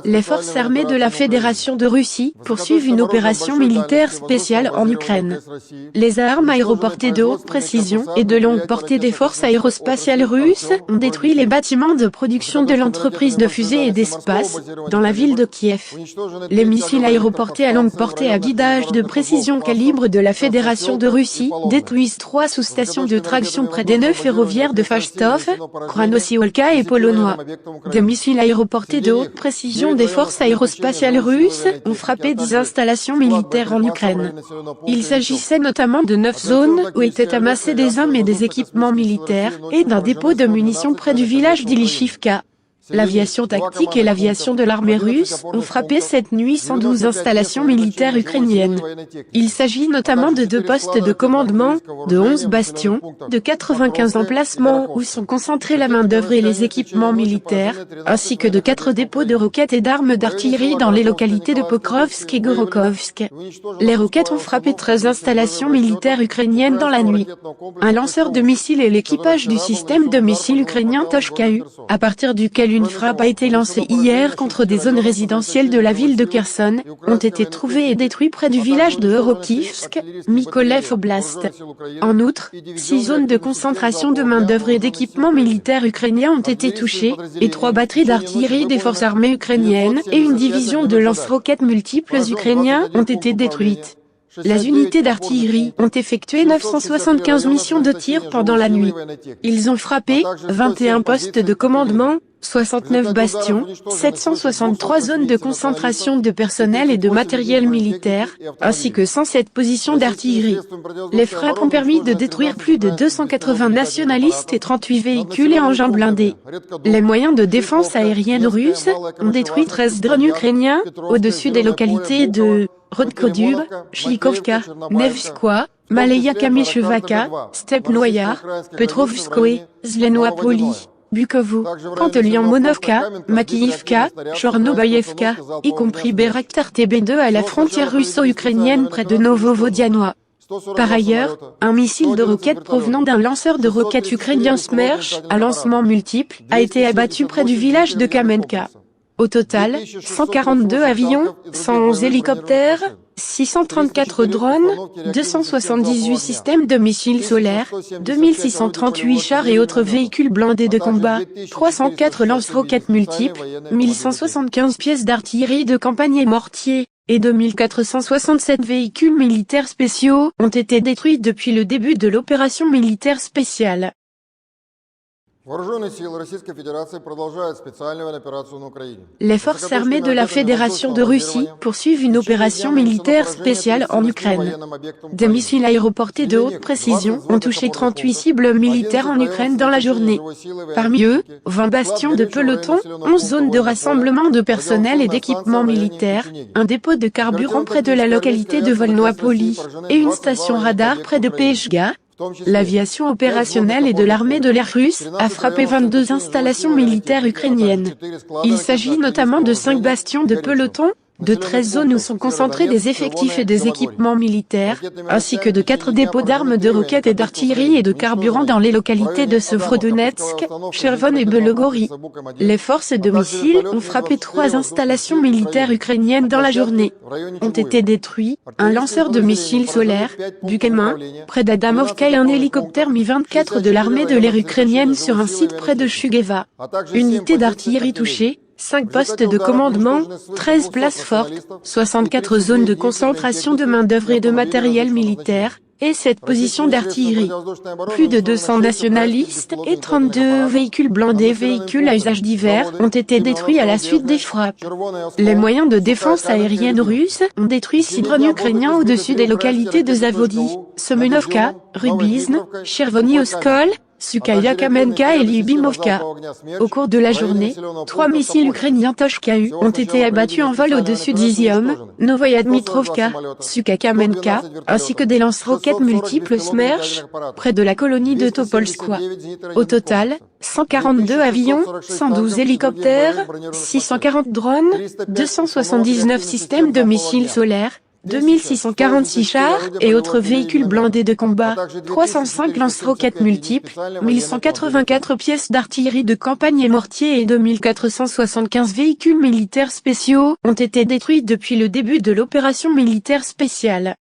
Les forces armées de la Fédération de Russie poursuivent une opération militaire spéciale en Ukraine. Les armes aéroportées de haute précision et de longue portée des forces aérospatiales russes ont détruit les bâtiments de production de l'entreprise de fusées et d'espace dans la ville de Kiev. Les missiles aéroportés à longue portée à guidage de précision calibre de la Fédération de Russie détruisent 3 sous-stations de traction près des nœuds ferroviaires de Fastov, Krasnoyarsk et Polonois. Des missiles aéroportés de haute précision des forces aérospatiales russes ont frappé 10 installations militaires en Ukraine. Il s'agissait notamment de 9 zones où étaient amassés des hommes et des équipements militaires, et d'un dépôt de munitions près du village d'Ilishivka. L'aviation tactique et l'aviation de l'armée russe ont frappé cette nuit 112 installations militaires ukrainiennes. Il s'agit notamment de 2 postes de commandement, de 11 bastions, de 95 emplacements où sont concentrés la main-d'œuvre et les équipements militaires, ainsi que de 4 dépôts de roquettes et d'armes d'artillerie dans les localités de Pokrovsk et Gorokovsk. Les roquettes ont frappé 13 installations militaires ukrainiennes dans la nuit. Un lanceur de missiles et l'équipage du système de missiles ukrainien Toshka-U, à partir duquel une frappe a été lancée hier contre des zones résidentielles de la ville de Kherson, ont été trouvés et détruits près du village de Eurokivsk, Mykolaiv Oblast. En outre, 6 zones de concentration de main-d'œuvre et d'équipements militaires ukrainiens ont été touchées, et 3 batteries d'artillerie des forces armées ukrainiennes et une division de lance-roquettes multiples ukrainiens ont été détruites. Les unités d'artillerie ont effectué 975 missions de tir pendant la nuit. Ils ont frappé 21 postes de commandement, 69 bastions, 763 zones de concentration de personnel et de matériel militaire, ainsi que 107 positions d'artillerie. Les frappes ont permis de détruire plus de 280 nationalistes et 38 véhicules et engins blindés. Les moyens de défense aérienne russes ont détruit 13 drones ukrainiens, au-dessus des localités de Rodkodub, Chlikovka, Nevskoye, Maleya Kamyshevaka, Stepnoyar, Petrovskoye, Zlenoapoli, Bukovo, Pantelian-Monovka, Makiyivka, Chornobaïevka, y compris Bayraktar TB2 à la frontière russo-ukrainienne près de Novo-Vodianoye. Par ailleurs, un missile de roquette provenant d'un lanceur de roquettes ukrainien Smerch, à lancement multiple, a été abattu près du village de Kamenka. Au total, 142 avions, 111 hélicoptères, 634 drones, 278 systèmes de missiles solaires, 2638 chars et autres véhicules blindés de combat, 304 lance-roquettes multiples, 1175 pièces d'artillerie de campagne et mortiers, et 2467 véhicules militaires spéciaux ont été détruits depuis le début de l'opération militaire spéciale. Les forces armées de la Fédération de Russie poursuivent une opération militaire spéciale en Ukraine. Des missiles aéroportés de haute précision ont touché 38 cibles militaires en Ukraine dans la journée. Parmi eux, 20 bastions de peloton, 11 zones de rassemblement de personnel et d'équipements militaires, un dépôt de carburant près de la localité de Volnoapoli, et une station radar près de Peshga. L'aviation opérationnelle et de l'armée de l'air russe a frappé 22 installations militaires ukrainiennes. Il s'agit notamment de 5 bastions de peloton, de 13 zones où sont concentrés des effectifs et des équipements militaires, ainsi que de 4 dépôts d'armes de roquettes et d'artillerie et de carburant dans les localités de Severodonetsk, Chervon et Belogori. Les forces de missiles ont frappé 3 installations militaires ukrainiennes dans la journée. Ont été détruits un lanceur de missiles solaires, Bukemin, près d'Adamovka et un hélicoptère Mi-24 de l'armée de l'air ukrainienne sur un site près de Chugeva. Unité d'artillerie touchée, 5 postes de commandement, 13 places fortes, 64 zones de concentration de main-d'œuvre et de matériel militaire, et 7 positions d'artillerie. Plus de 200 nationalistes et 32 véhicules blindés véhicules à usage divers ont été détruits à la suite des frappes. Les moyens de défense aérienne russes ont détruit 6 drones ukrainiens au-dessus des localités de Zavodi, Semenovka, Rubizn, Chervony-Oskol, Sukaya Kamenka et Lyubimovka. Au cours de la journée, 3 missiles ukrainiens Toshka-U ont été abattus en vol au-dessus d'Izium, Novaya Dmitrovka, Suka-Kamenka, ainsi que des lance-roquettes multiples Smerch, près de la colonie de Topolskoye. Au total, 142 avions, 112 hélicoptères, 640 drones, 279 systèmes de missiles solaires, 2646 chars et autres véhicules blindés de combat, 305 lance-roquettes multiples, 1184 pièces d'artillerie de campagne et mortiers et 2475 véhicules militaires spéciaux ont été détruits depuis le début de l'opération militaire spéciale.